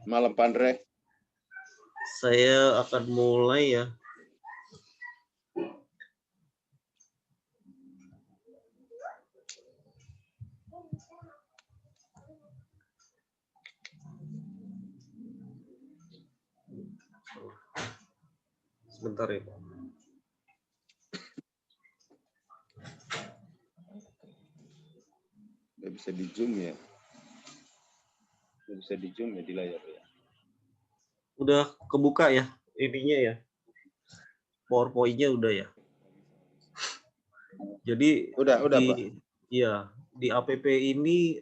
Malam Pak Andre. Saya akan mulai ya. Sebentar ya, Pak. Nggak bisa di zoom ya. Nggak bisa di zoom ya di layar ya. Udah kebuka ya ininya ya. PowerPoint-nya udah ya. Jadi Udah Pak. Iya, di APP ini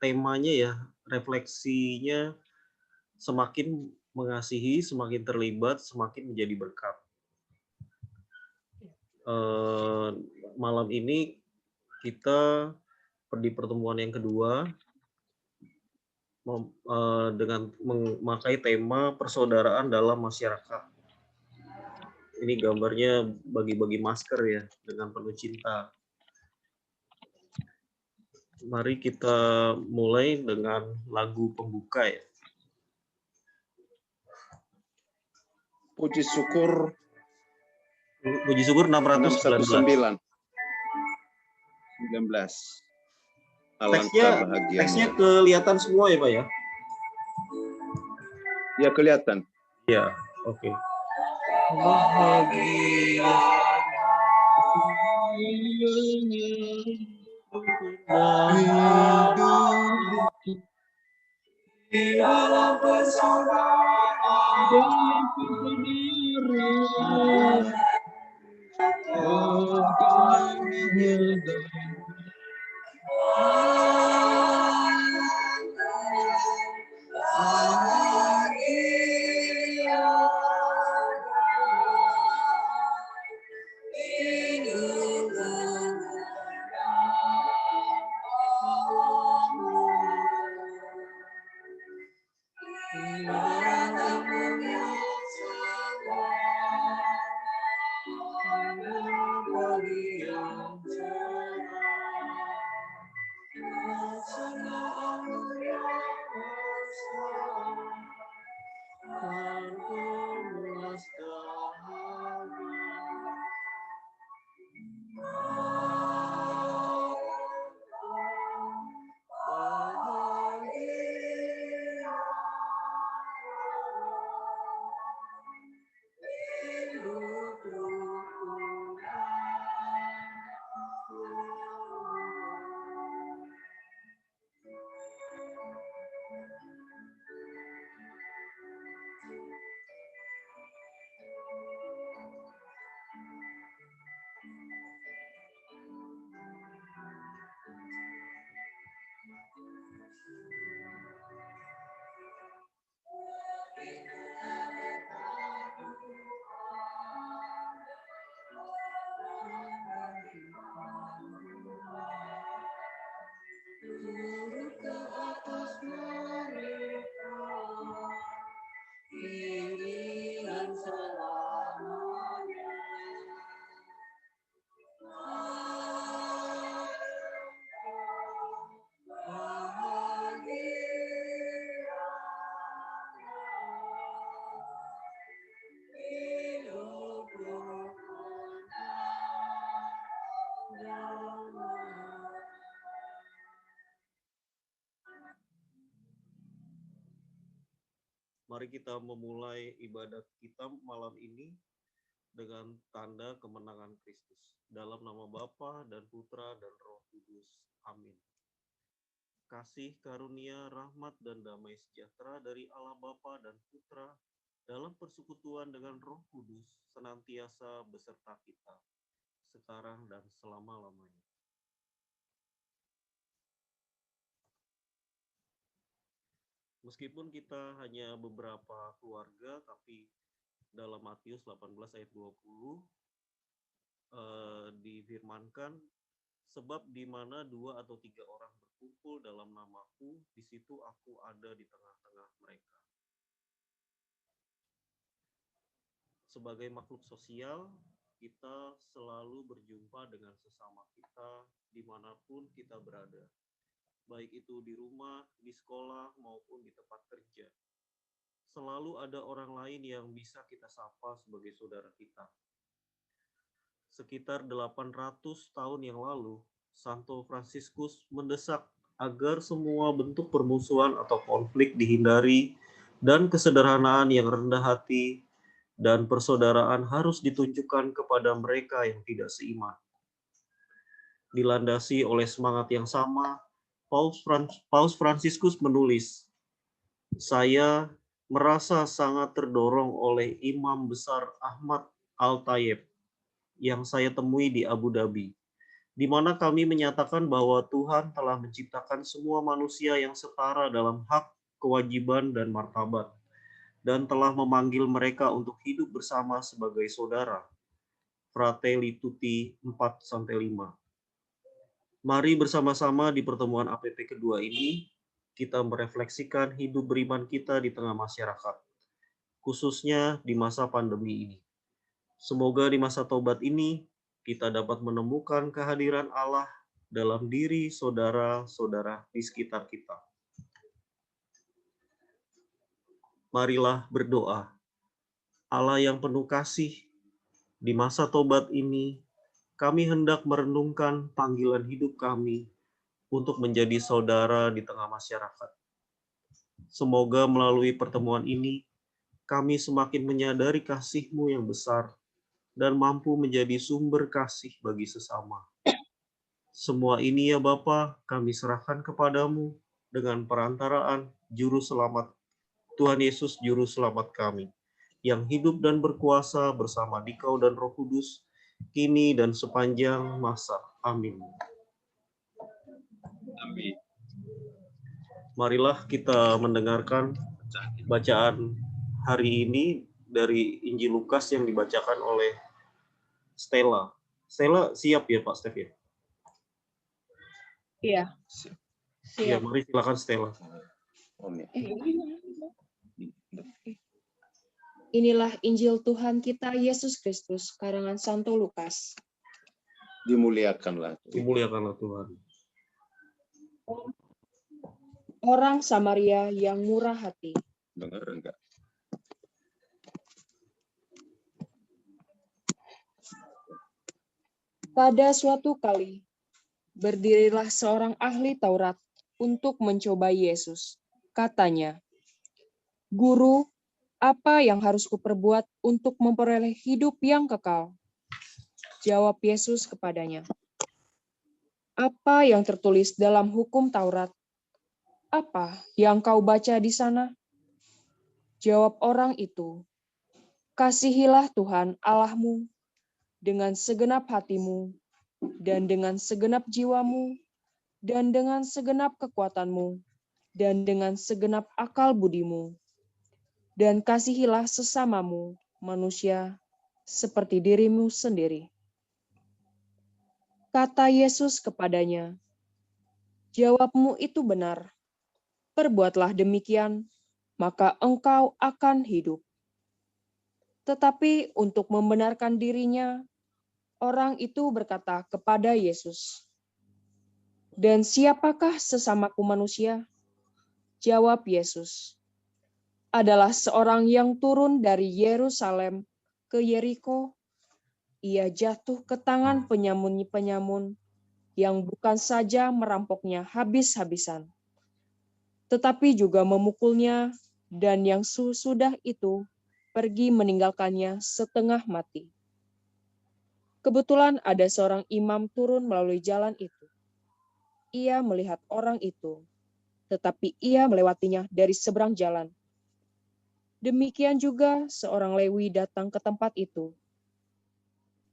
temanya ya, refleksinya semakin mengasihi, semakin terlibat, semakin menjadi berkat. Malam ini kita di pertemuan yang kedua dengan memakai tema persaudaraan dalam masyarakat. Ini gambarnya bagi-bagi masker ya dengan penuh cinta. Mari kita mulai dengan lagu pembuka ya. Puji syukur 619. 19. Teksnya kelihatan semua ya Pak ya? Ya kelihatan. Ya, oke. Bahagia di dalam Mari kita memulai ibadat kita malam ini dengan tanda kemenangan Kristus. Dalam nama Bapa dan Putra dan Roh Kudus. Amin. Kasih karunia, rahmat, dan damai sejahtera dari Allah Bapa dan Putra dalam persekutuan dengan Roh Kudus senantiasa beserta kita, sekarang dan selama-lamanya. Meskipun kita hanya beberapa keluarga, tapi dalam Matius 18 ayat 20 difirmankan, sebab di mana 2 atau 3 orang berkumpul dalam namaku, di situ aku ada di tengah-tengah mereka. Sebagai makhluk sosial, kita selalu berjumpa dengan sesama kita dimanapun kita berada. baik itu di rumah, di sekolah, maupun di tempat kerja. Selalu ada orang lain yang bisa kita sapa sebagai saudara kita. Sekitar 800 tahun yang lalu, Santo Fransiskus mendesak agar semua bentuk permusuhan atau konflik dihindari dan kesederhanaan yang rendah hati dan persaudaraan harus ditunjukkan kepada mereka yang tidak seiman. Dilandasi oleh semangat yang sama, Paus Fransiskus menulis, "Saya merasa sangat terdorong oleh Imam Besar Ahmad Al-Tayeb yang saya temui di Abu Dhabi, di mana kami menyatakan bahwa Tuhan telah menciptakan semua manusia yang setara dalam hak, kewajiban, dan martabat, dan telah memanggil mereka untuk hidup bersama sebagai saudara." Fratelli Tutti 4-5. Mari bersama-sama di pertemuan APP kedua ini, kita merefleksikan hidup beriman kita di tengah masyarakat, khususnya di masa pandemi ini. Semoga di masa tobat ini, kita dapat menemukan kehadiran Allah dalam diri saudara-saudara di sekitar kita. Marilah berdoa. Allah yang penuh kasih, di masa tobat ini, kami hendak merenungkan panggilan hidup kami untuk menjadi saudara di tengah masyarakat. Semoga melalui pertemuan ini, kami semakin menyadari kasih-Mu yang besar dan mampu menjadi sumber kasih bagi sesama. Semua ini ya Bapa, kami serahkan kepadamu dengan perantaraan Juru Selamat, Tuhan Yesus Juru Selamat kami, yang hidup dan berkuasa bersama Dikau dan Roh Kudus, kini dan sepanjang masa. Amin. Amin. Marilah kita mendengarkan bacaan hari ini dari Injil Lukas yang dibacakan oleh Stella. Stella siap ya Pak Stef ya? Iya. Ya, mari silakan Stella. Inilah Injil Tuhan kita Yesus Kristus, karangan Santo Lukas. Dimuliakanlah Tuhan. Dimuliakanlah Tuhan. Orang Samaria yang murah hati. Dengar enggak? Pada suatu kali, berdirilah seorang ahli Taurat untuk mencoba Yesus. Katanya, "Guru, apa yang harus kuperbuat untuk memperoleh hidup yang kekal?" Jawab Yesus kepadanya, "Apa yang tertulis dalam hukum Taurat? Apa yang kau baca di sana?" Jawab orang itu, "Kasihilah Tuhan Allahmu dengan segenap hatimu, dan dengan segenap jiwamu, dan dengan segenap kekuatanmu, dan dengan segenap akal budimu. Dan kasihilah sesamamu, manusia, seperti dirimu sendiri." Kata Yesus kepadanya, "Jawabmu itu benar. Perbuatlah demikian, maka engkau akan hidup." Tetapi untuk membenarkan dirinya, orang itu berkata kepada Yesus, "Dan siapakah sesamaku manusia?" Jawab Yesus, "Adalah seorang yang turun dari Yerusalem ke Yeriko. Ia jatuh ke tangan penyamun-penyamun yang bukan saja merampoknya habis-habisan, tetapi juga memukulnya, dan yang sudah itu pergi meninggalkannya setengah mati. Kebetulan ada seorang imam turun melalui jalan itu. Ia melihat orang itu, tetapi ia melewatinya dari seberang jalan. Demikian juga seorang Lewi datang ke tempat itu.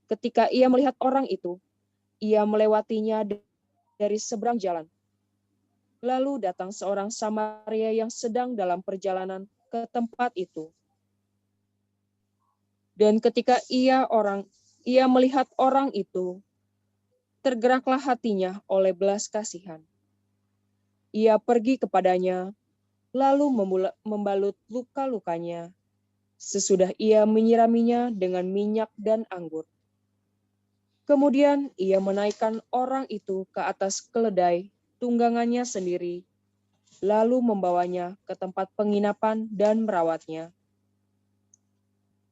Ketika ia melihat orang itu, ia melewatinya dari seberang jalan. Lalu datang seorang Samaria yang sedang dalam perjalanan ke tempat itu. Dan ketika ia melihat orang itu, tergeraklah hatinya oleh belas kasihan. Ia pergi kepadanya, lalu membalut luka-lukanya, sesudah ia menyiraminya dengan minyak dan anggur. Kemudian ia menaikkan orang itu ke atas keledai tunggangannya sendiri, lalu membawanya ke tempat penginapan dan merawatnya.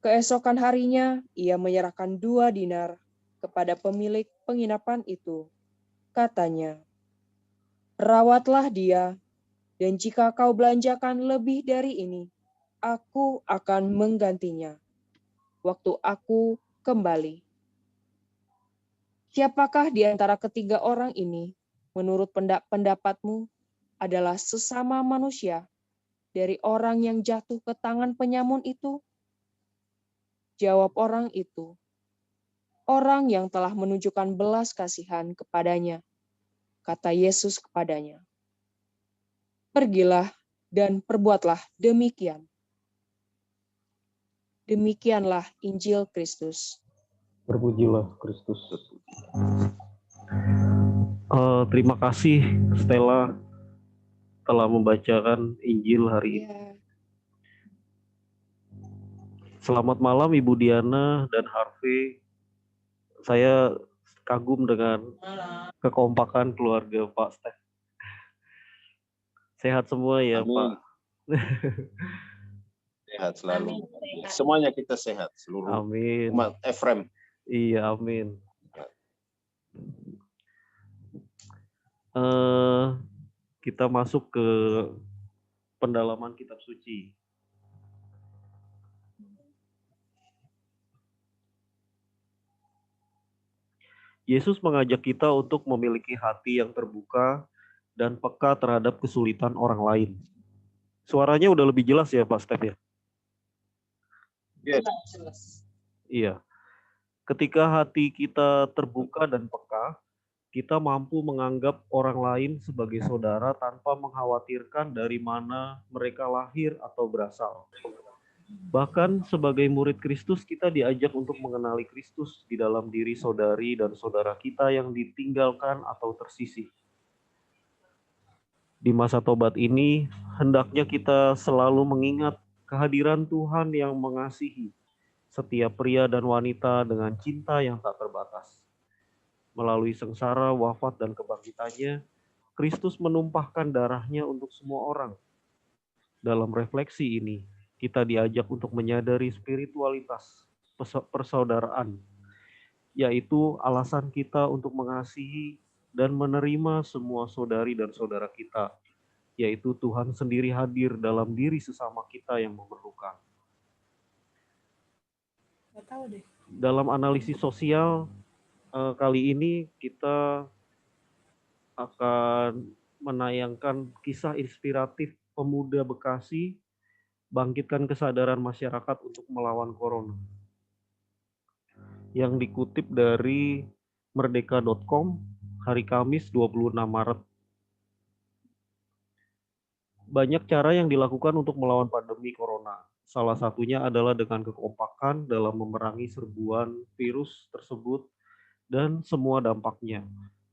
Keesokan harinya, ia menyerahkan 2 dinar kepada pemilik penginapan itu. Katanya, "Rawatlah dia, dan jika kau belanjakan lebih dari ini, aku akan menggantinya waktu aku kembali." Siapakah di antara ketiga orang ini, menurut pendapatmu, adalah sesama manusia dari orang yang jatuh ke tangan penyamun itu? Jawab orang itu, "Orang yang telah menunjukkan belas kasihan kepadanya." Kata Yesus kepadanya, "Pergilah dan perbuatlah demikian." Demikianlah Injil Kristus. Terpujilah Kristus. Terima kasih Stella telah membacakan Injil hari ini. Ya, Selamat malam Ibu Diana dan Harvey. Saya kagum dengan kekompakan keluarga Pak Steph. Sehat semua ya Amin. Pak. Sehat selalu. Semuanya kita sehat, seluruh Amin. umat Efrem. Iya, amin. Kita masuk ke pendalaman kitab suci. Yesus mengajak kita untuk memiliki hati yang terbuka dan peka terhadap kesulitan orang lain. Suaranya udah lebih jelas ya Pak Steph ya? Yes. Iya. Ketika hati kita terbuka dan peka, kita mampu menganggap orang lain sebagai saudara tanpa mengkhawatirkan dari mana mereka lahir atau berasal. Bahkan sebagai murid Kristus, kita diajak untuk mengenali Kristus di dalam diri saudari dan saudara kita yang ditinggalkan atau tersisih. Di masa tobat ini, hendaknya kita selalu mengingat kehadiran Tuhan yang mengasihi setiap pria dan wanita dengan cinta yang tak terbatas. Melalui sengsara, wafat, dan kebangkitannya, Kristus menumpahkan darahnya untuk semua orang. Dalam refleksi ini, kita diajak untuk menyadari spiritualitas persaudaraan, yaitu alasan kita untuk mengasihi dan menerima semua saudari dan saudara kita, yaitu Tuhan sendiri hadir dalam diri sesama kita yang memerlukan. Dalam analisis sosial, kali ini kita akan menayangkan kisah inspiratif pemuda Bekasi bangkitkan kesadaran masyarakat untuk melawan corona. Yang dikutip dari merdeka.com hari Kamis 26 Maret. Banyak cara yang dilakukan untuk melawan pandemi corona. Salah satunya adalah dengan kekompakan dalam memerangi serbuan virus tersebut dan semua dampaknya.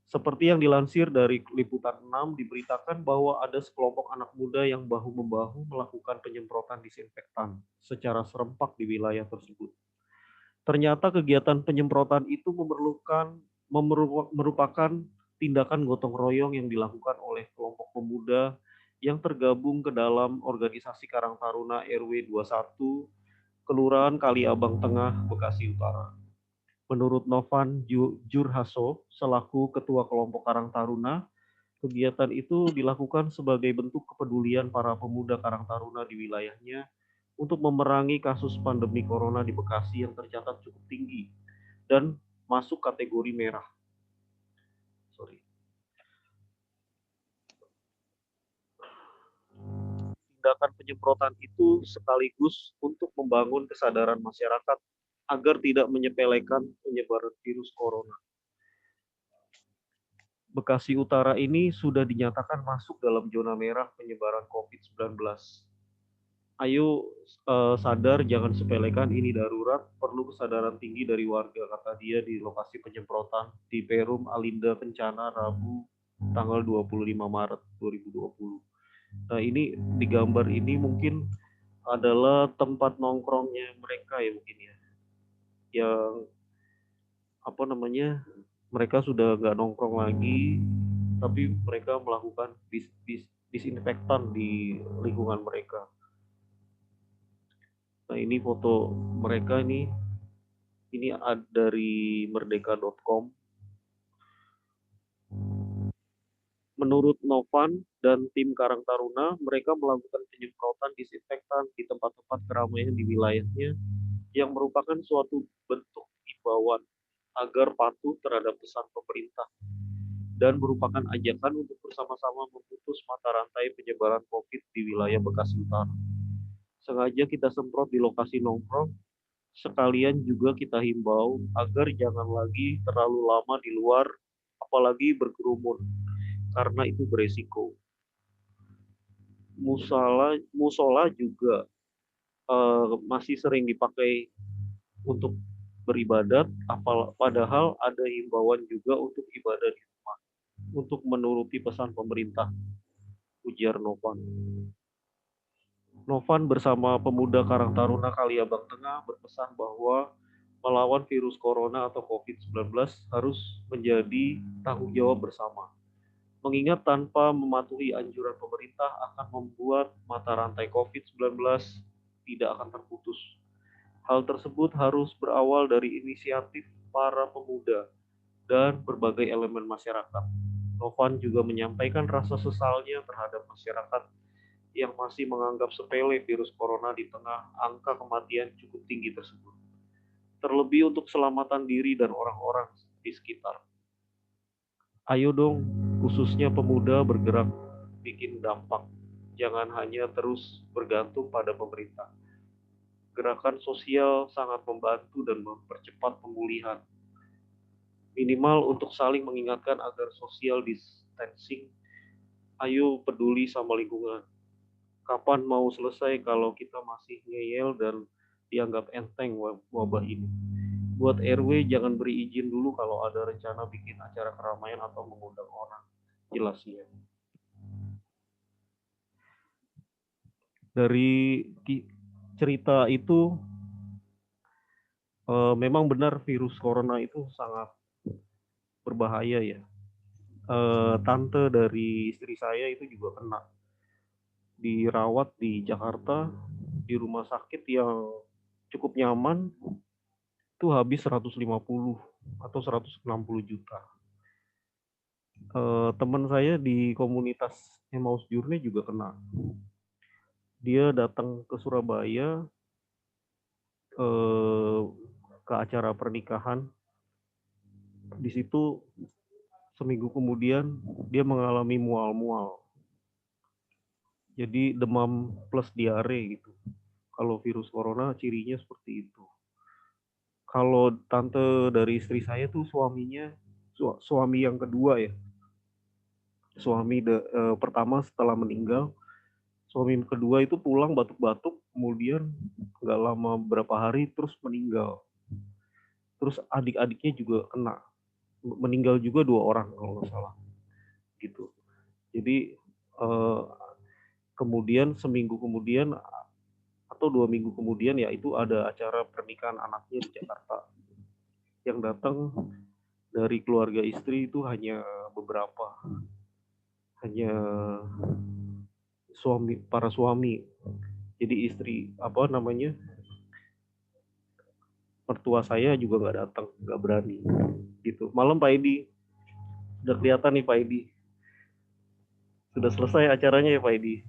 Seperti yang dilansir dari Liputan 6, diberitakan bahwa ada sekelompok anak muda yang bahu-membahu melakukan penyemprotan disinfektan secara serempak di wilayah tersebut. Ternyata kegiatan penyemprotan itu merupakan tindakan gotong royong yang dilakukan oleh kelompok pemuda yang tergabung ke dalam organisasi Karang Taruna RW 21, Kelurahan Kaliabang Tengah, Bekasi Utara. Menurut Novan Jurhaso, selaku Ketua Kelompok Karang Taruna, kegiatan itu dilakukan sebagai bentuk kepedulian para pemuda Karang Taruna di wilayahnya untuk memerangi kasus pandemi corona di Bekasi yang tercatat cukup tinggi dan masuk kategori merah. Tindakan penyemprotan itu sekaligus untuk membangun kesadaran masyarakat agar tidak menyepelekan penyebaran virus corona. Bekasi Utara ini sudah dinyatakan masuk dalam zona merah penyebaran COVID-19. Ayo sadar, jangan sepelekan, ini darurat, perlu kesadaran tinggi dari warga, kata dia di lokasi penyemprotan di Perum Alinda Kencana Rabu tanggal 25 Maret 2020. Nah, ini di gambar ini mungkin adalah tempat nongkrongnya mereka ya mungkin ya. Yang mereka sudah nggak nongkrong lagi, tapi mereka melakukan disinfektan di lingkungan mereka. Nah, ini foto mereka ini dari merdeka.com. Menurut Novan dan tim Karang Taruna, mereka melakukan penyemprotan disinfektan di tempat-tempat keramaian di wilayahnya yang merupakan suatu bentuk imbauan agar patuh terhadap pesan pemerintah dan merupakan ajakan untuk bersama-sama memutus mata rantai penyebaran COVID di wilayah Bekasi Utara. Sengaja kita semprot di lokasi nongkrong, sekalian juga kita himbau agar jangan lagi terlalu lama di luar, apalagi berkerumun, karena itu beresiko. Musola juga masih sering dipakai untuk beribadat, padahal ada himbauan juga untuk ibadah di rumah, untuk menuruti pesan pemerintah, ujar Novan. Novan bersama pemuda Karang Taruna Kaliabang Tengah berpesan bahwa melawan virus corona atau COVID-19 harus menjadi tanggung jawab bersama. Mengingat tanpa mematuhi anjuran pemerintah akan membuat mata rantai COVID-19 tidak akan terputus. Hal tersebut harus berawal dari inisiatif para pemuda dan berbagai elemen masyarakat. Novan juga menyampaikan rasa sesalnya terhadap masyarakat yang masih menganggap sepele virus corona di tengah angka kematian cukup tinggi tersebut. Terlebih untuk keselamatan diri dan orang-orang di sekitar. Ayo dong, khususnya pemuda bergerak bikin dampak. Jangan hanya terus bergantung pada pemerintah. Gerakan sosial sangat membantu dan mempercepat pemulihan. Minimal untuk saling mengingatkan agar social distancing. Ayo peduli sama lingkungan. Kapan mau selesai kalau kita masih ngeyel dan dianggap enteng wabah ini? Buat RW jangan beri izin dulu kalau ada rencana bikin acara keramaian atau mengundang orang. Jelasnya. Dari cerita itu memang benar virus corona itu sangat berbahaya ya. Tante dari istri saya itu juga kena, dirawat di Jakarta di rumah sakit yang cukup nyaman itu habis 150 atau 160 juta. Teman saya di komunitas Emmaus Journey juga kena. Dia datang ke Surabaya ke acara pernikahan. Di situ seminggu kemudian dia mengalami mual-mual. Jadi demam plus diare gitu. Kalau virus corona cirinya seperti itu. Kalau tante dari istri saya tuh suaminya suami yang kedua ya. Suami pertama setelah meninggal, suami kedua itu pulang batuk-batuk, kemudian nggak lama berapa hari terus meninggal. Terus adik-adiknya juga kena, meninggal juga 2 orang kalau nggak salah, gitu. Jadi kemudian seminggu kemudian atau 2 minggu kemudian ya itu ada acara pernikahan anaknya di Jakarta. Yang datang dari keluarga istri itu hanya beberapa, hanya para suami. Jadi istri mertua saya juga nggak datang, nggak berani gitu. Malam Pak Edi, udah kelihatan nih Pak Edi, sudah selesai acaranya ya Pak Edi.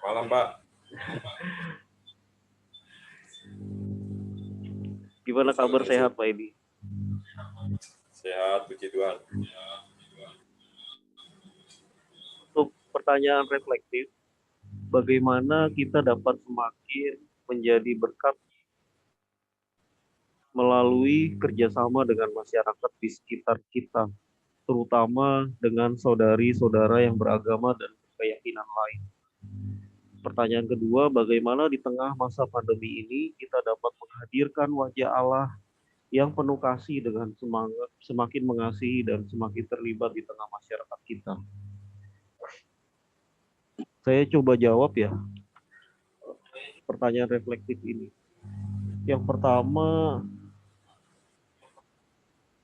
Malam Pak. Gimana kabar? Sehat Pak Edi? Sehat, puji Tuhan. Untuk pertanyaan reflektif, bagaimana kita dapat semakin menjadi berkat melalui kerjasama dengan masyarakat di sekitar kita, terutama dengan saudari-saudara yang beragama dan keyakinan lain. Pertanyaan kedua, bagaimana di tengah masa pandemi ini kita dapat menghadirkan wajah Allah yang penuh kasih dengan semakin mengasihi dan semakin terlibat di tengah masyarakat kita. Saya coba jawab ya pertanyaan reflektif ini. Yang pertama,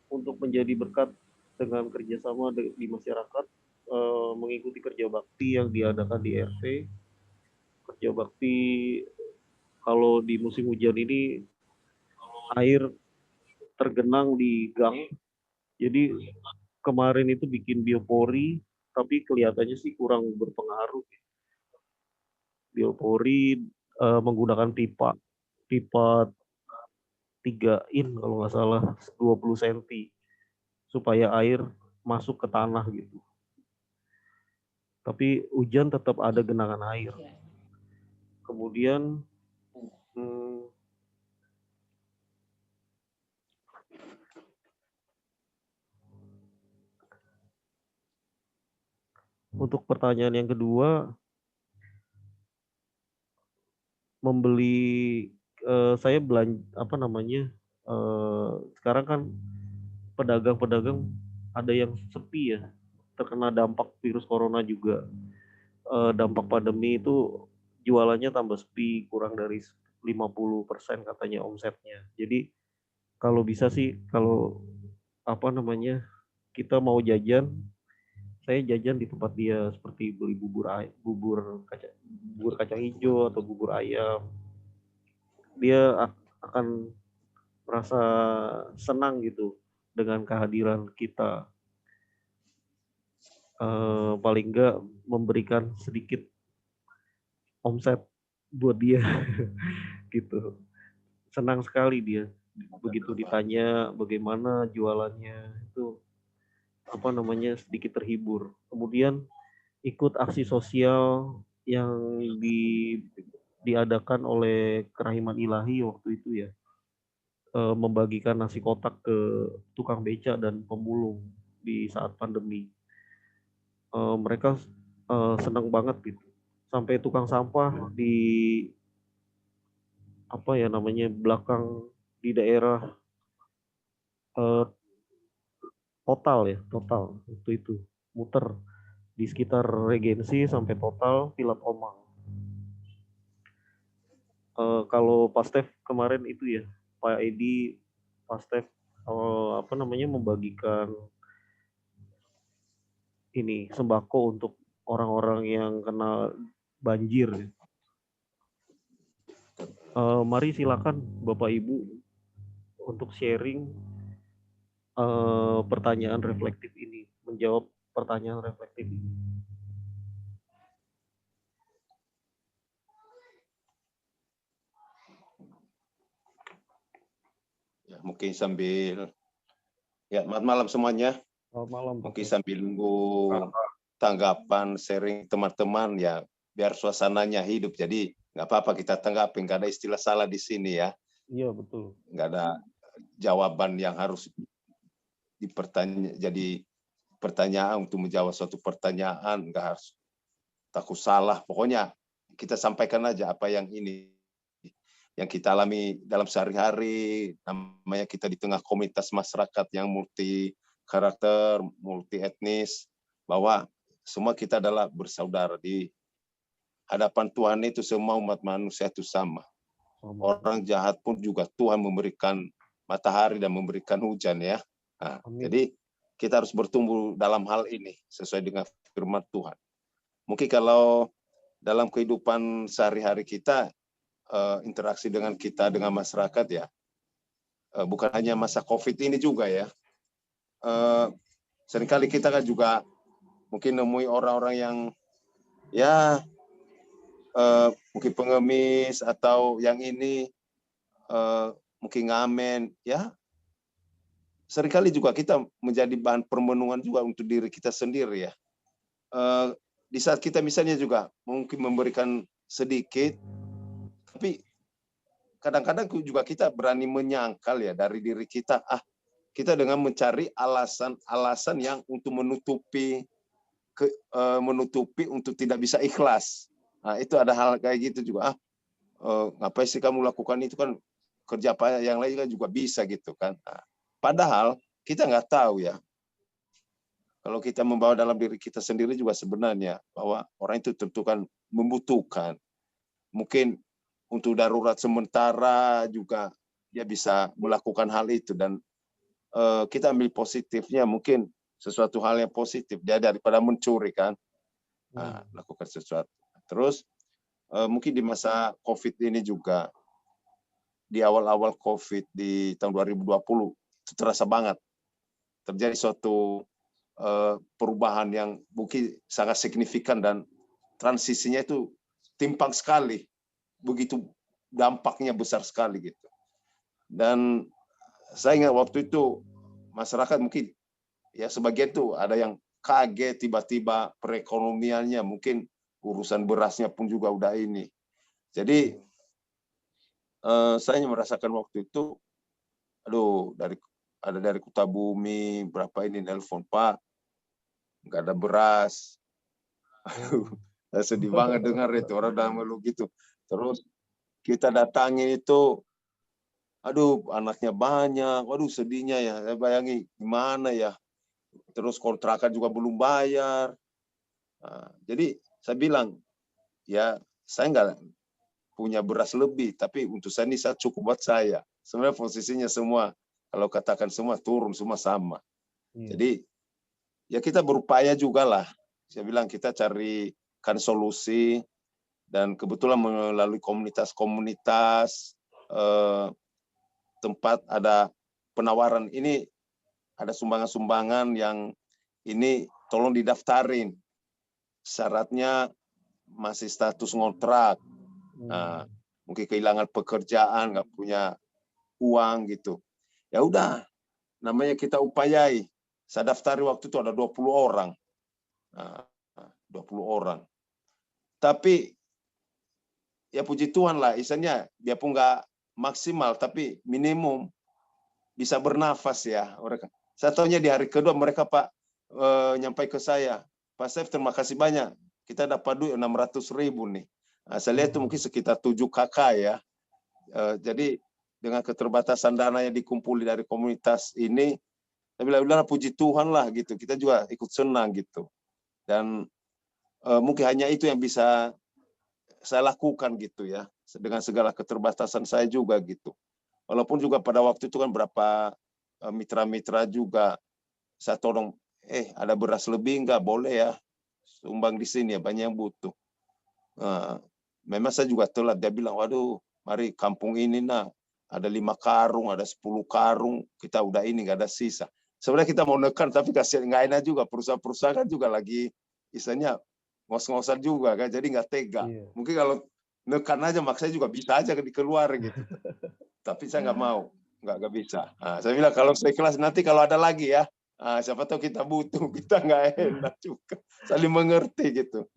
untuk menjadi berkat dengan kerjasama di masyarakat, mengikuti kerja bakti yang diadakan di RT. Kerja bakti kalau di musim hujan ini air tergenang di gang. Jadi kemarin itu bikin biopori, tapi kelihatannya sih kurang berpengaruh. Biopori menggunakan pipa 3 in kalau nggak salah 20 cm supaya air masuk ke tanah gitu. Tapi hujan tetap ada genangan air. Kemudian untuk pertanyaan yang kedua, membeli saya belanja sekarang kan pedagang-pedagang ada yang sepi ya, terkena dampak virus corona juga. Dampak pandemi itu jualannya tambah sepi, kurang dari 50% katanya omsetnya. Jadi kalau bisa sih, kalau kita mau jajan, saya jajan di tempat dia, seperti beli bubur kacang hijau atau bubur ayam. Dia akan merasa senang gitu dengan kehadiran kita. Paling enggak memberikan sedikit omset buat dia gitu. Senang sekali dia begitu ditanya bagaimana jualannya, itu sedikit terhibur. Kemudian ikut aksi sosial yang diadakan oleh Kerahiman Ilahi waktu itu ya, membagikan nasi kotak ke tukang becak dan pemulung di saat pandemi. Mereka senang banget gitu. Sampai tukang sampah di belakang di daerah total waktu itu muter di sekitar Regensi sampai Total, Pilat Omang. Kalau Pastef kemarin itu ya, Pak Edi Pastef membagikan ini sembako untuk orang-orang yang kena banjir. Mari silakan Bapak Ibu untuk sharing pertanyaan reflektif ini, menjawab pertanyaan reflektif ini. Ya, mungkin sambil selamat malam semuanya. Selamat malam. Mungkin sambil nunggu tanggapan sharing teman-teman ya, biar suasananya hidup. Jadi nggak apa-apa kita tanggapin, nggak ada istilah salah di sini ya. Iya betul. Nggak ada jawaban yang harus jadi pertanyaan untuk menjawab suatu pertanyaan, nggak harus takut salah. Pokoknya kita sampaikan aja apa yang kita alami dalam sehari-hari. Namanya kita di tengah komunitas masyarakat yang multi karakter, multi etnis, bahwa semua kita adalah bersaudara di hadapan Tuhan. Itu semua umat manusia itu sama. Orang jahat pun juga Tuhan memberikan matahari dan memberikan hujan ya. Nah, jadi kita harus bertumbuh dalam hal ini sesuai dengan firman Tuhan. Mungkin kalau dalam kehidupan sehari-hari kita, interaksi dengan masyarakat ya, bukan hanya masa COVID ini juga ya. Seringkali kita kan juga mungkin nemui orang-orang yang ya mungkin pengemis atau yang ini mungkin ngamen ya. Seringkali juga kita menjadi bahan permenungan juga untuk diri kita sendiri ya. Di saat kita misalnya juga mungkin memberikan sedikit, tapi kadang-kadang juga kita berani menyangkal ya dari diri kita, kita dengan mencari alasan-alasan yang untuk menutupi untuk tidak bisa ikhlas. Nah, itu ada hal kayak gitu juga. Ngapain sih kamu lakukan itu, kan kerja apa yang lain kan juga bisa gitu kan. Nah, padahal kita nggak tahu ya. Kalau kita membawa dalam diri kita sendiri juga sebenarnya bahwa orang itu tentu kan membutuhkan. Mungkin untuk darurat sementara juga dia bisa melakukan hal itu, dan kita ambil positifnya, mungkin sesuatu hal yang positif. Dia daripada mencuri kan, lakukan sesuatu. Terus mungkin di masa COVID ini juga, di awal-awal COVID di tahun 2020 itu terasa banget terjadi suatu perubahan yang mungkin sangat signifikan dan transisinya itu timpang sekali, begitu dampaknya besar sekali gitu. Dan saya ingat waktu itu masyarakat mungkin ya sebagian tuh ada yang kaget tiba-tiba perekonomiannya, mungkin urusan berasnya pun juga udah ini. Jadi saya merasakan waktu itu, aduh, dari Kutabumi berapa ini nelpon, Pak, nggak ada beras. Aduh, sedih banget dengar itu orang udah ngeluh gitu. Terus kita datangin itu, aduh anaknya banyak, waduh sedihnya ya, saya bayangi gimana ya. Terus kontrakan juga belum bayar. Nah, jadi saya bilang, ya saya nggak punya beras lebih, tapi untuk saya ini saya cukup buat saya. Sebenarnya posisinya semua, kalau katakan semua turun, semua sama. Jadi ya kita berupaya juga lah. Saya bilang kita carikan solusi, dan kebetulan melalui komunitas-komunitas, tempat ada penawaran ini, ada sumbangan-sumbangan yang ini tolong didaftarin. Syaratnya masih status ngontrak, mungkin kehilangan pekerjaan, nggak punya uang gitu. Ya udah, namanya kita upayai. Saya daftari waktu itu ada 20 orang. 20 orang. Tapi ya puji Tuhan lah, isanya dia pun nggak maksimal, tapi minimum bisa bernafas ya mereka. Saya tahunya di hari kedua mereka Pak nyampai ke saya, Pak Saif terima kasih banyak, kita dapat duit 600.000 nih. Nah, saya lihat itu mungkin sekitar 7 KK ya. Jadi dengan keterbatasan dana yang dikumpuli dari komunitas ini, saya bilang puji Tuhan lah gitu, kita juga ikut senang gitu. Dan mungkin hanya itu yang bisa saya lakukan gitu ya, dengan segala keterbatasan saya juga gitu. Walaupun juga pada waktu itu kan berapa mitra-mitra juga saya tolong, ada beras lebih enggak, boleh ya sumbang di sini ya, banyak yang butuh. Memang saya juga telat, dia bilang waduh mari kampung ini nah ada 5 karung, ada 10 karung, kita udah ini nggak ada sisa. Sebenarnya kita mau nekan tapi kasihan, nggak enak juga, perusahaan-perusahaan kan juga lagi istilahnya ngos-ngosan juga kan, jadi nggak tega. Mungkin kalau nekan aja maksanya juga bisa aja dikeluar gitu. Tapi saya nggak mau, nggak bisa. Saya bilang kalau saya ikhlas nanti kalau ada lagi ya, siapa tahu kita butuh, kita nggak enak juga, saling mengerti gitu.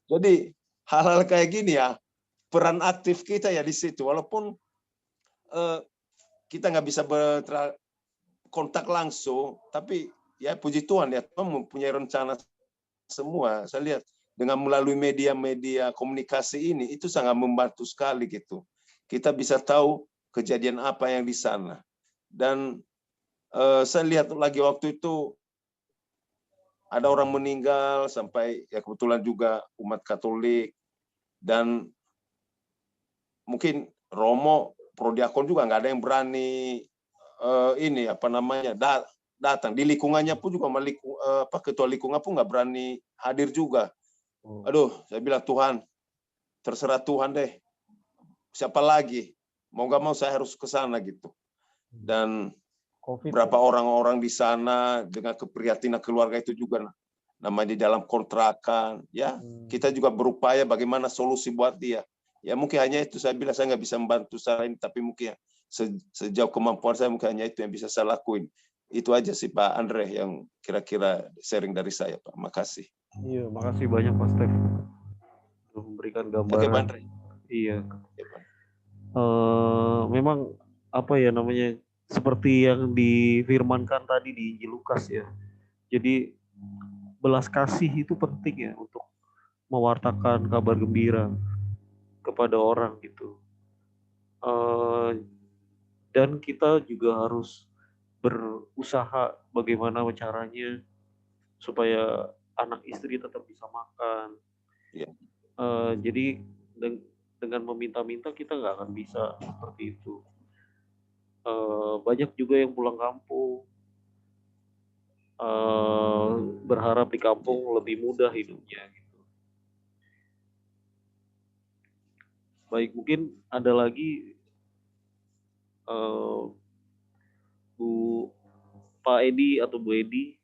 Jadi hal-hal kayak gini ya, peran aktif kita ya di situ, walaupun kita nggak bisa kontak langsung, tapi ya puji Tuhan ya Tuhan mempunyai rencana semua. Saya lihat dengan melalui media-media komunikasi ini itu sangat membantu sekali gitu. Kita bisa tahu kejadian apa yang di sana. Dan saya lihat lagi waktu itu ada orang meninggal sampai ya kebetulan juga umat Katolik, dan mungkin Romo Prodiakon juga nggak ada yang berani ini apa namanya datang di lingkungannya pun juga ketua lingkungan pun nggak berani hadir juga. Aduh, saya bilang Tuhan, terserah Tuhan deh. Siapa lagi? Mau nggak mau saya harus ke sana gitu. Dan berapa orang-orang di sana dengan keprihatinan keluarga itu juga namanya di dalam kontrakan. Ya, kita juga berupaya bagaimana solusi buat dia. Ya mungkin hanya itu, saya bilang saya nggak bisa membantu secara ini, tapi mungkin sejauh kemampuan saya mungkin hanya itu yang bisa saya lakuin. Itu aja sih Pak Andre yang kira-kira sharing dari saya Pak. Makasih. Iya, makasih banyak Pak Stef untuk memberikan gambaran. Oke, Pak Andre. Iya. Memang apa ya namanya, seperti yang difirmankan tadi di Injil Lukas ya. Jadi belas kasih itu penting ya untuk mewartakan kabar gembira kepada orang gitu. Dan kita juga harus berusaha bagaimana caranya supaya anak istri tetap bisa makan. Ya. Jadi dengan meminta-minta kita nggak akan bisa seperti itu. Banyak juga yang pulang kampung berharap di kampung lebih mudah hidupnya gitu. Baik, mungkin ada lagi Bu Pak Edi atau Bu Edi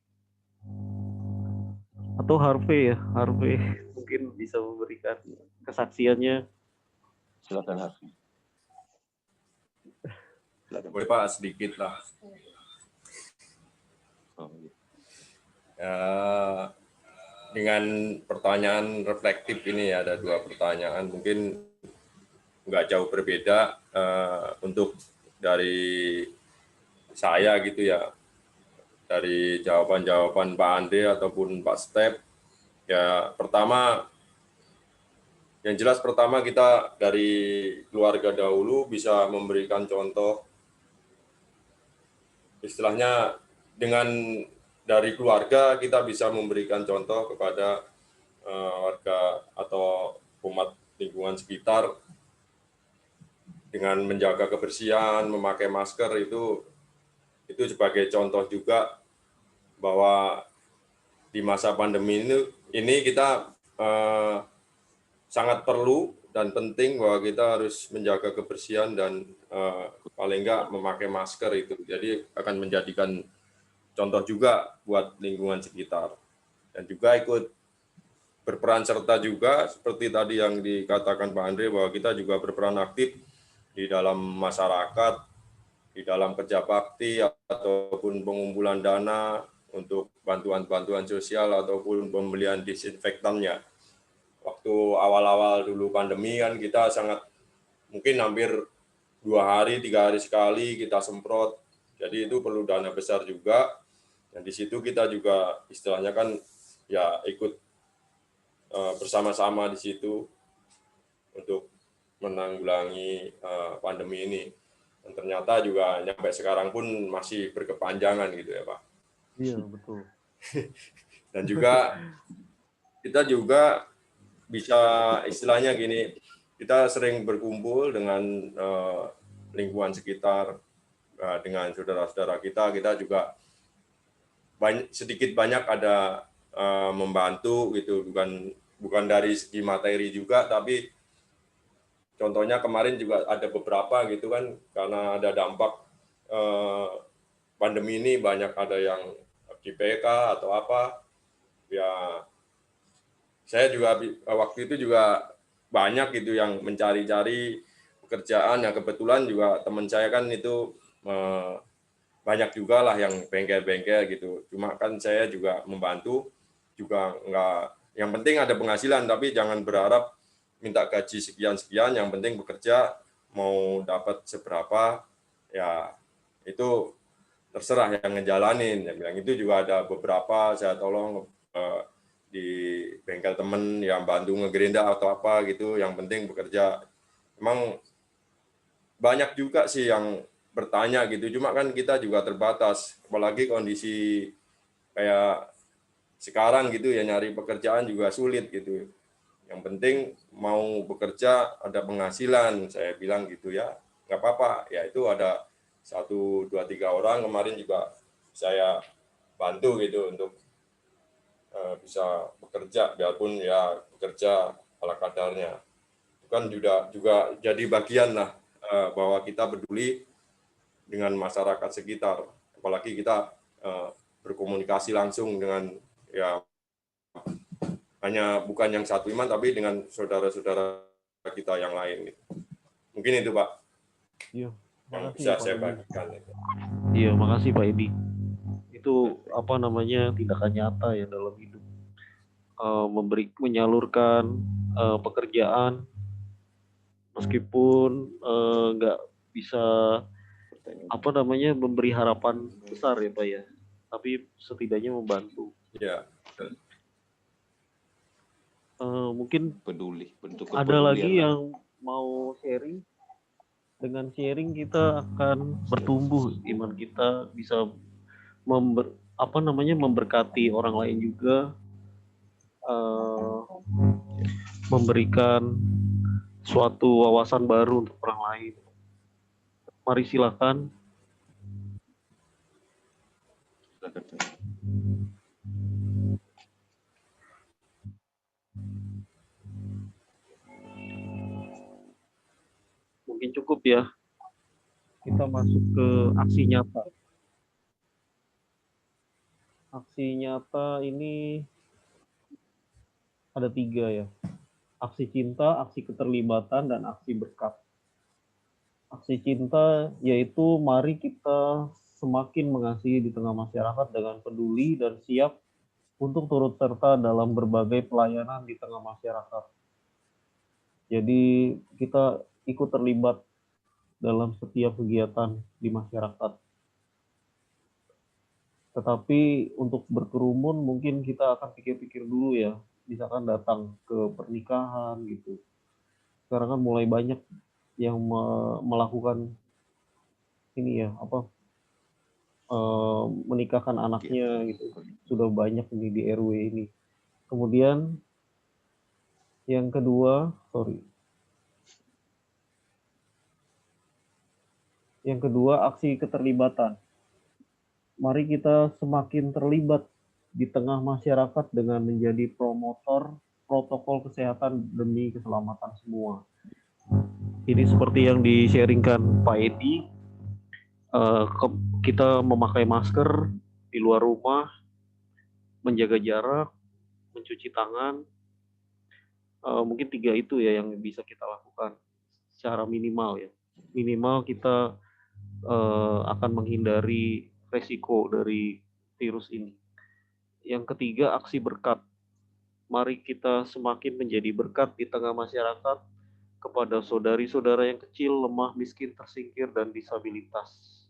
atau Harvey ya, Harvey mungkin bisa memberikan kesaksiannya. Silakan Harfi. Boleh Pak, sedikit lah. Oh, iya. Dengan pertanyaan reflektif ini ada 2 pertanyaan, mungkin nggak jauh berbeda untuk dari saya gitu ya, dari jawaban-jawaban Pak Andre ataupun Pak Step. Ya, pertama, yang jelas pertama kita dari keluarga dahulu bisa memberikan contoh, istilahnya dengan dari keluarga kita bisa memberikan contoh kepada warga atau umat lingkungan sekitar dengan menjaga kebersihan, memakai masker itu sebagai contoh juga bahwa di masa pandemi ini kita sangat perlu dan penting bahwa kita harus menjaga kebersihan dan paling enggak memakai masker itu. Jadi akan menjadikan contoh juga buat lingkungan sekitar. Dan juga ikut berperan serta juga seperti tadi yang dikatakan Pak Andre bahwa kita juga berperan aktif di dalam masyarakat, di dalam kerja bakti ataupun pengumpulan dana untuk bantuan-bantuan sosial ataupun pembelian disinfektannya. Waktu awal-awal dulu pandemi kan kita sangat mungkin hampir 2 hari, 3 hari sekali kita semprot. Jadi itu perlu dana besar juga. Dan di situ kita juga istilahnya kan ya ikut bersama-sama di situ untuk menanggulangi pandemi ini. Dan ternyata juga sampai sekarang pun masih berkepanjangan gitu ya Pak. Iya, betul. Dan juga kita juga bisa istilahnya gini, kita sering berkumpul dengan lingkungan sekitar, dengan saudara-saudara kita juga sedikit banyak ada membantu gitu, bukan dari segi materi juga, tapi contohnya kemarin juga ada beberapa gitu kan, karena ada dampak pandemi ini banyak ada yang di PK atau apa, ya saya juga waktu itu juga banyak gitu yang mencari-cari pekerjaan, yang kebetulan juga teman saya kan itu banyak juga lah yang bengkel-bengkel gitu. Cuma kan saya juga membantu, juga enggak, yang penting ada penghasilan, tapi jangan berharap minta gaji sekian-sekian, yang penting bekerja, mau dapat seberapa, ya itu terserah yang ngejalanin. Yang bilang itu juga ada beberapa saya tolong di bengkel temen yang bantu ngegerinda atau apa gitu, yang penting bekerja. Emang banyak juga sih yang bertanya gitu, cuma kan kita juga terbatas, apalagi kondisi kayak sekarang gitu ya, nyari pekerjaan juga sulit gitu. Yang penting mau bekerja ada penghasilan, saya bilang gitu ya, nggak apa-apa. Ya itu ada 1, 2, 3 orang kemarin juga saya bantu gitu untuk bisa bekerja, biarpun ya bekerja ala kadarnya. Itu kan juga jadi bagian lah bahwa kita peduli dengan masyarakat sekitar, apalagi kita berkomunikasi langsung dengan ya hanya bukan yang satu iman tapi dengan saudara-saudara kita yang lain. Mungkin itu Pak. Iya. Yang Makasih bisa ya, Pak saya Edi. bagikan. Iya, makasih Pak Edi. Itu apa namanya, tindakan nyata ya dalam hidup, menyalurkan pekerjaan meskipun nggak bisa apa namanya memberi harapan besar ya Pak ya, tapi setidaknya membantu. Ya. Mungkin Peduli, bentuk ada lagi kepedulian lah. yang mau sharing. Dengan sharing kita akan bertumbuh, iman kita bisa memberkati orang lain juga, memberikan suatu wawasan baru untuk orang lain. Mari silakan. Mungkin cukup ya. Kita masuk ke aksi nyata. Aksi nyata ini ada 3 ya. Aksi cinta, aksi keterlibatan, dan aksi berkat. Aksi cinta yaitu mari kita semakin mengasihi di tengah masyarakat dengan peduli dan siap untuk turut serta dalam berbagai pelayanan di tengah masyarakat. Jadi kita ikut terlibat dalam setiap kegiatan di masyarakat. Tetapi untuk berkerumun mungkin kita akan pikir-pikir dulu ya, misalkan datang ke pernikahan gitu. Sekarang kan mulai banyak yang melakukan ini ya, menikahkan anaknya gitu. Sudah banyak ini di RW ini. Kemudian yang kedua, aksi keterlibatan. Mari kita semakin terlibat di tengah masyarakat dengan menjadi promotor protokol kesehatan demi keselamatan semua. Ini seperti yang di-sharingkan Pak Edi, kita memakai masker di luar rumah, menjaga jarak, mencuci tangan, mungkin 3 itu ya yang bisa kita lakukan secara minimal ya. Minimal kita akan menghindari resiko dari virus ini. Yang ketiga, aksi berkat. Mari kita semakin menjadi berkat di tengah masyarakat kepada saudari-saudara yang kecil, lemah, miskin, tersingkir, dan disabilitas.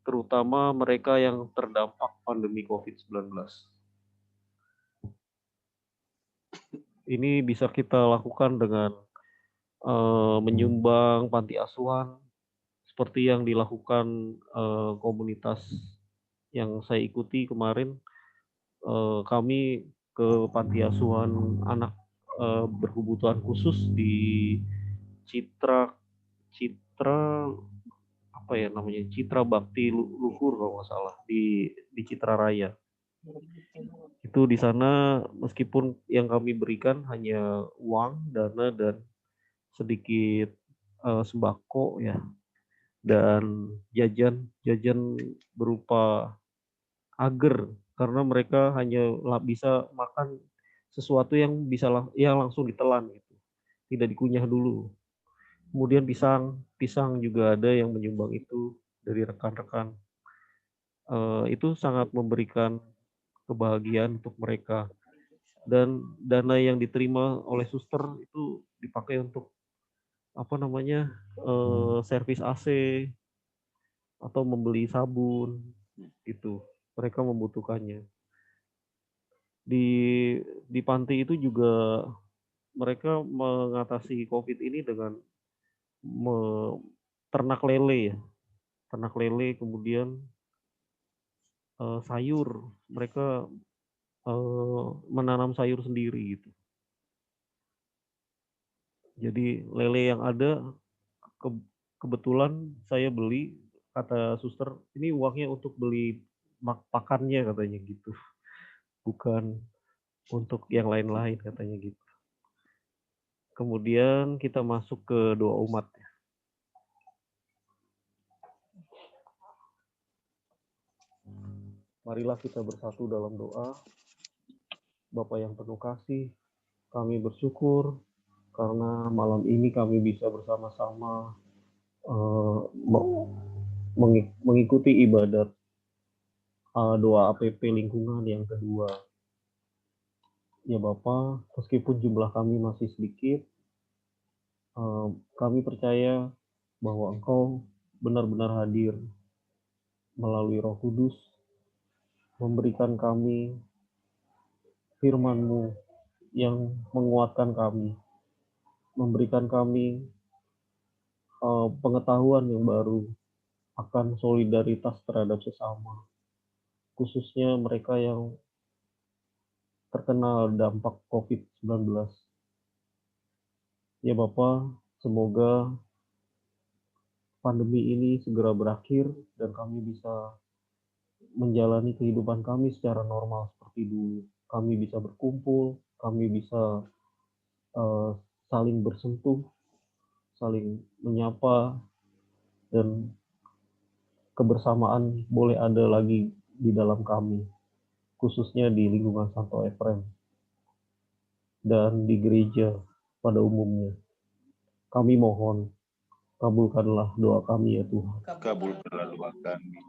Terutama mereka yang terdampak pandemi COVID-19. Ini bisa kita lakukan dengan menyumbang panti asuhan, seperti yang dilakukan komunitas yang saya ikuti kemarin. Kami ke panti asuhan anak berkebutuhan khusus di Citra Citra Bakti Luhur kalau nggak salah di Citra Raya. Itu di sana meskipun yang kami berikan hanya uang, dana, dan sedikit sembako ya, dan jajan berupa agar, karena mereka hanya bisa makan sesuatu yang yang langsung ditelan gitu, tidak dikunyah dulu. Kemudian pisang juga ada yang menyumbang itu dari rekan-rekan. Itu sangat memberikan kebahagiaan untuk mereka, dan dana yang diterima oleh suster itu dipakai untuk servis AC atau membeli sabun gitu. Mereka membutuhkannya. Di panti itu juga mereka mengatasi COVID ini dengan ternak lele ya. Ternak lele, kemudian sayur. Mereka menanam sayur sendiri gitu. Jadi lele yang ada kebetulan saya beli, kata suster, ini uangnya untuk beli pakannya katanya gitu. Bukan untuk yang lain-lain katanya gitu. Kemudian kita masuk ke doa umat. Marilah kita bersatu dalam doa. Bapa yang penuh kasih, kami bersyukur karena malam ini kami bisa bersama-sama mengikuti ibadat doa APP lingkungan yang kedua. Ya Bapa, meskipun jumlah kami masih sedikit, kami percaya bahwa Engkau benar-benar hadir melalui Roh Kudus, memberikan kami firman-Mu yang menguatkan kami, memberikan kami pengetahuan yang baru akan solidaritas terhadap sesama, khususnya mereka yang terkena dampak COVID-19. Ya Bapa, semoga pandemi ini segera berakhir dan kami bisa menjalani kehidupan kami secara normal seperti dulu. Kami bisa berkumpul, kami bisa saling bersentuh, saling menyapa, dan kebersamaan boleh ada lagi di dalam kami, khususnya di lingkungan Santo Efrem dan di gereja pada umumnya. Kami mohon, kabulkanlah doa kami ya Tuhan. Kabulkanlah doa kami.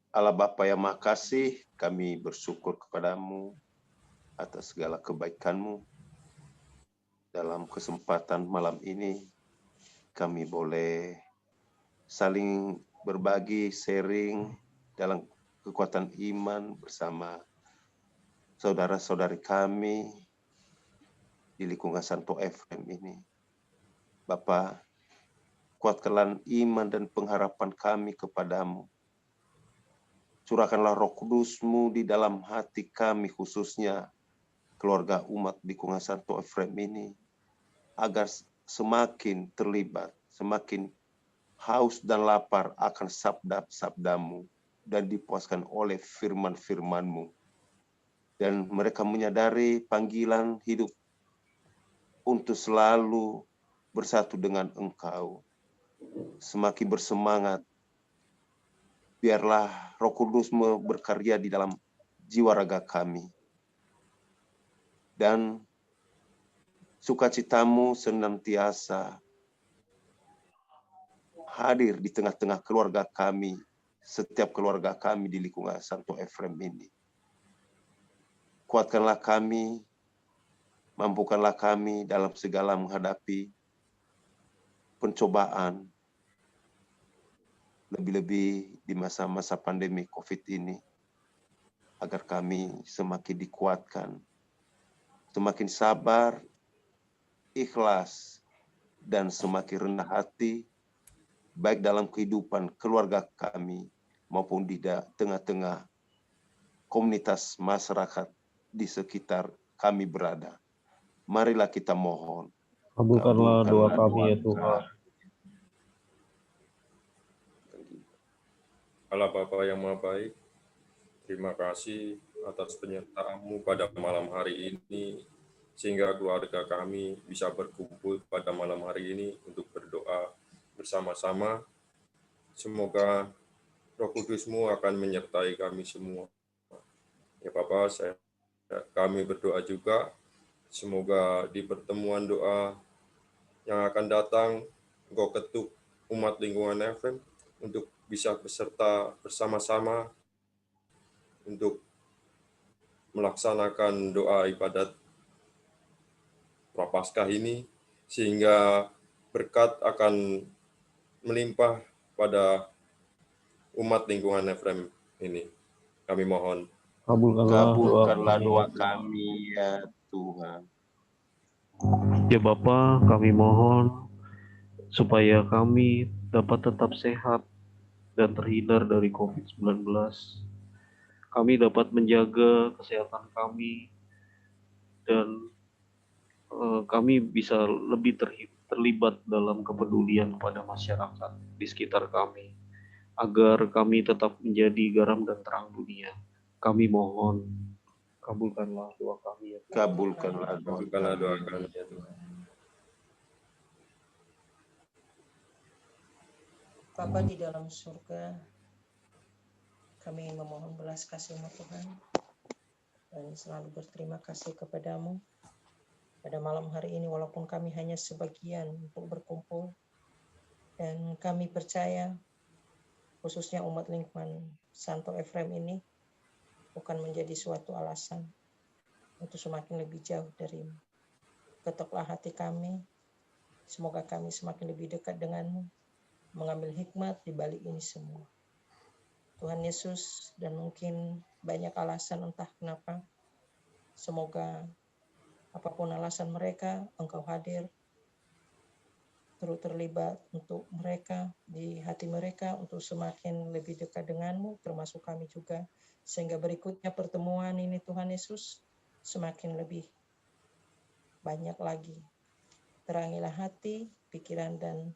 Allah Bapa yang Maha Kasih, kami bersyukur kepadamu atas segala kebaikan-Mu. Dalam kesempatan malam ini, kami boleh saling berbagi, sharing dalam kekuatan iman bersama saudara-saudari kami di lingkungan Santo Efrem ini. Bapa, kuatkanlah iman dan pengharapan kami kepadamu. Curahkanlah Roh Kudus-Mu di dalam hati kami, khususnya keluarga umat di lingkungan Santo Efrem ini, agar semakin terlibat, semakin haus dan lapar akan sabda-sabdamu dan dipuaskan oleh firman-firman-Mu. Dan mereka menyadari panggilan hidup untuk selalu bersatu dengan Engkau. Semakin bersemangat, biarlah Roh Kudus berkarya di dalam jiwa raga kami. Dan sukacitamu senantiasa hadir di tengah-tengah keluarga kami, setiap keluarga kami di lingkungan Santo Efrem ini. Kuatkanlah kami, mampukanlah kami dalam segala menghadapi pencobaan, lebih-lebih di masa-masa pandemi COVID ini, agar kami semakin dikuatkan, semakin sabar, ikhlas, dan semakin rendah hati, baik dalam kehidupan keluarga kami maupun di tengah-tengah komunitas masyarakat di sekitar kami berada. Marilah kita mohon. Kabulkanlah doa kami ya Tuhan. Allah Bapa yang Maha Baik, terima kasih atas penyertaan-Mu pada malam hari ini, sehingga keluarga kami bisa berkumpul pada malam hari ini untuk berdoa bersama-sama. Semoga Roh Kudus-Mu akan menyertai kami semua. Ya Bapa, kami berdoa juga, semoga di pertemuan doa yang akan datang, Engkau ketuk umat lingkungan FM untuk bisa beserta bersama-sama untuk melaksanakan doa ibadat Prapaskah ini, sehingga berkat akan melimpah pada umat lingkungan FM ini. Kami mohon. Kabulkanlah doa kami ya Tuhan. Ya Bapa, kami mohon supaya kami dapat tetap sehat dan terhindar dari COVID-19. Kami dapat menjaga kesehatan kami dan kami bisa lebih terlibat dalam kepedulian kepada masyarakat di sekitar kami, agar kami tetap menjadi garam dan terang dunia. Kami mohon, kabulkanlah doa kami ya Tuhan. Kabulkanlah doa kami ya Tuhan. Bapa di dalam surga, kami memohon belas kasih-Mu Tuhan, dan selalu berterima kasih kepadamu pada malam hari ini, walaupun kami hanya sebagian untuk berkumpul, dan kami percaya khususnya umat lingkungan Santo Efrem ini bukan menjadi suatu alasan untuk semakin lebih jauh dari-Mu. Ketuklah hati kami, semoga kami semakin lebih dekat dengan-Mu, mengambil hikmat di balik ini semua. Tuhan Yesus, dan mungkin banyak alasan entah kenapa, semoga apapun alasan mereka, Engkau hadir, turut terlibat untuk mereka, di hati mereka, untuk semakin lebih dekat dengan-Mu, termasuk kami juga, sehingga berikutnya pertemuan ini Tuhan Yesus, semakin lebih banyak lagi. Terangilah hati, pikiran, dan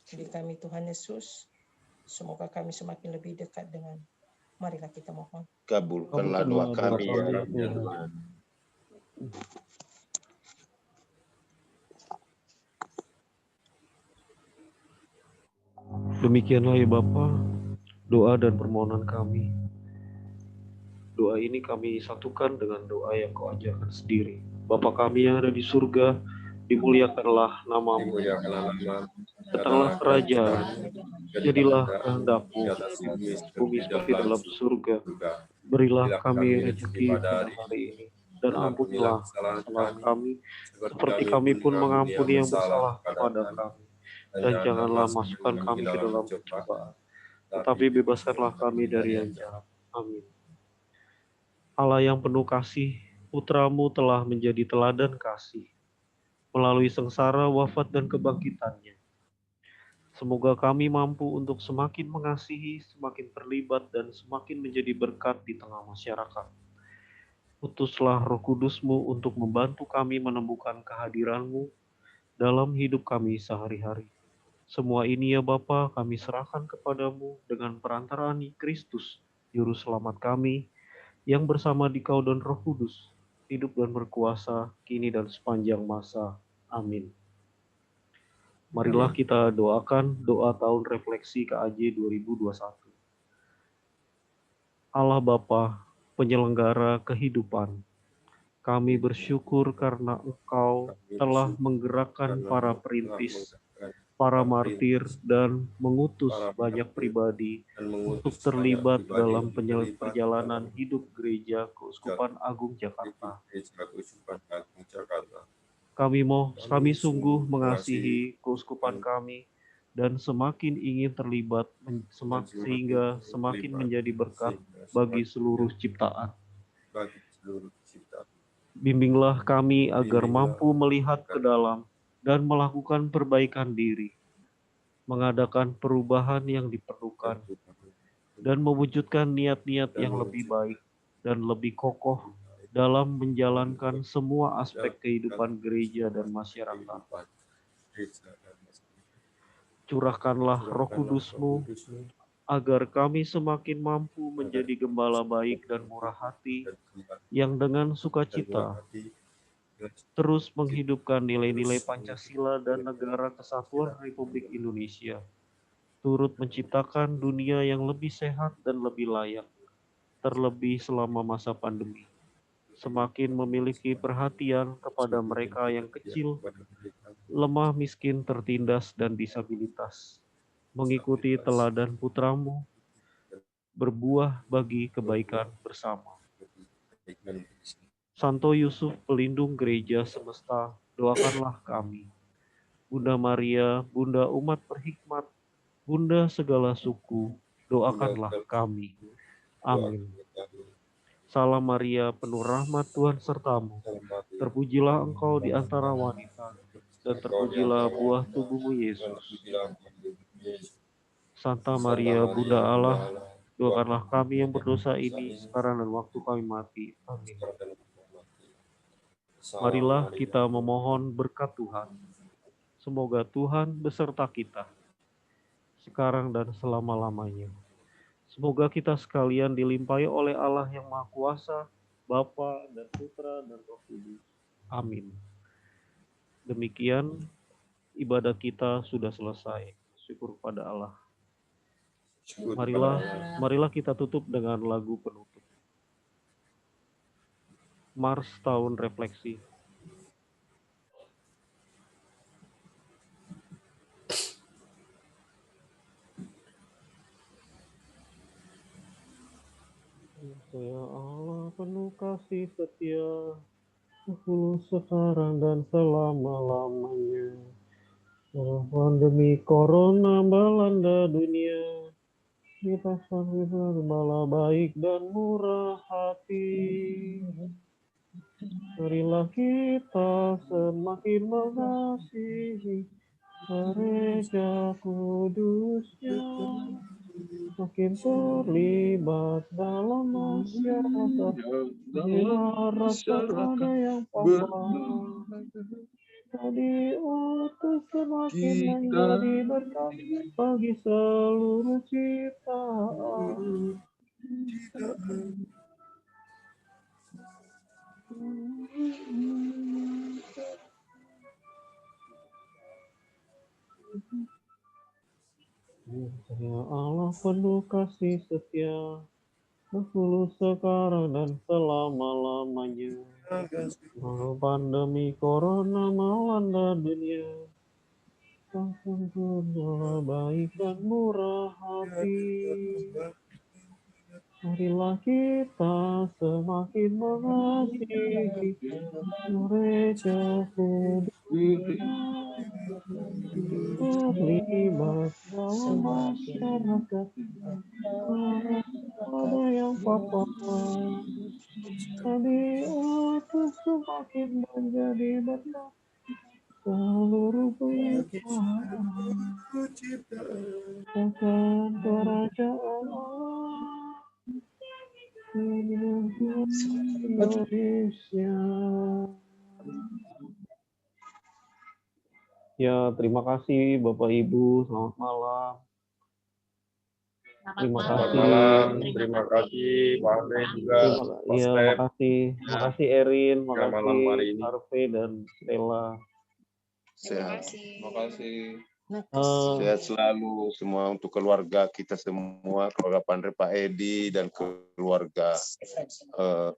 diri kami Tuhan Yesus, Semoga kami semakin lebih dekat dengan. Marilah kita mohon. Kabulkanlah doa kami ya Tuhan. Demikianlah ya Bapa, doa dan permohonan kami. Doa ini kami satukan dengan doa yang Kau ajarkan sendiri. Bapa kami yang ada di surga, dimuliakanlah namamu. Datanglah kerajaan, jadilah kehendak-Mu di bumi seperti dalam surga. Berilah kami rezeki pada hari ini, dan ampunilah kesalahan kami, seperti kami pun mengampuni yang bersalah kepada kami. Dan janganlah masukkan kami ke dalam pencobaan, tetapi bebaskanlah kami dari yang jahat. Amin. Allah yang penuh kasih, Putra-Mu telah menjadi teladan kasih melalui sengsara, wafat, dan kebangkitannya. Semoga kami mampu untuk semakin mengasihi, semakin terlibat, dan semakin menjadi berkat di tengah masyarakat. Utuslah Roh Kudus-Mu untuk membantu kami menemukan kehadiran-Mu dalam hidup kami sehari-hari. Semua ini ya Bapa, kami serahkan kepadamu dengan perantaraan Kristus, Juru Selamat kami, yang bersama Dikau dan Roh Kudus, hidup dan berkuasa, kini dan sepanjang masa. Amin. Marilah kita doakan doa tahun refleksi KAJ 2021. Allah Bapa, penyelenggara kehidupan, kami bersyukur karena Engkau telah menggerakkan para perintis, para martir, dan mengutus banyak pribadi untuk terlibat dalam perjalanan hidup Gereja Keuskupan Agung Jakarta. Kami sungguh mengasihi keuskupan kami dan semakin ingin terlibat sehingga semakin menjadi berkat bagi seluruh ciptaan. Bimbinglah kami agar mampu melihat ke dalam dan melakukan perbaikan diri, mengadakan perubahan yang diperlukan, dan mewujudkan niat-niat yang lebih baik dan lebih kokoh dalam menjalankan semua aspek kehidupan gereja dan masyarakat. Curahkanlah Roh Kudus-Mu agar kami semakin mampu menjadi gembala baik dan murah hati yang dengan sukacita terus menghidupkan nilai-nilai Pancasila dan Negara Kesatuan Republik Indonesia, turut menciptakan dunia yang lebih sehat dan lebih layak, terlebih selama masa pandemi. Semakin memiliki perhatian kepada mereka yang kecil, lemah, miskin, tertindas, dan disabilitas, mengikuti teladan Putra-Mu, berbuah bagi kebaikan bersama. Santo Yusuf, pelindung gereja semesta, doakanlah kami. Bunda Maria, Bunda umat berhikmat, Bunda segala suku, doakanlah kami. Amin. Salam Maria, penuh rahmat Tuhan sertamu. Terpujilah engkau di antara wanita, dan terpujilah buah tubuhmu Yesus. Santa Maria, Bunda Allah, doakanlah kami yang berdosa ini, sekarang dan waktu kami mati. Amin. Marilah kita memohon berkat Tuhan. Semoga Tuhan beserta kita, sekarang dan selama-lamanya. Semoga kita sekalian dilimpahi oleh Allah yang Maha Kuasa, Bapa dan Putra dan Roh Kudus. Amin. Demikian ibadah kita sudah selesai. Syukur pada Allah. Marilah kita tutup dengan lagu penutup. Mars Tahun Refleksi. Ya Allah, penuh kasih setia, dahulu, sekarang, dan selama-lamanya. Pandemi Corona melanda dunia, kita selalu bergembala baik dan murah hati. Marilah kita semakin mengasihi Gereja Kudusnya, makin terlibat dalam masyarakat, rasa ada yang papa, diutus semakin menjadi berkat bagi seluruh ciptaan. Ya Allah penuh kasih setia, dahulu sekarang dan selama-lamanya. Walau pandemi corona melanda dunia, sempurna baik dan murah hati. Marilah kita semakin mengasihi gereja terlibat dalam masyarakat. Ada yang papa diutus semakin menjadi berkat seluruh penciptaan akan kerajaan Allah di Indonesia. Ya, terima kasih Bapak Ibu, selamat malam. Terima Selamat kasih. malam, terima kasih Pak Andre juga. Iya, makasih. Makasih Erin, malam makasih hari ini. Harvey dan Stella. Sehat. Terima kasih. Sehat selalu semua untuk keluarga kita semua, keluarga Pandre, Pak Edi, dan keluarga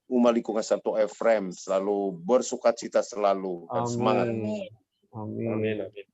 Umat Lingkungan Santo Efrem, selalu bersukacita selalu dan semangat. Amin. Amin. Amin.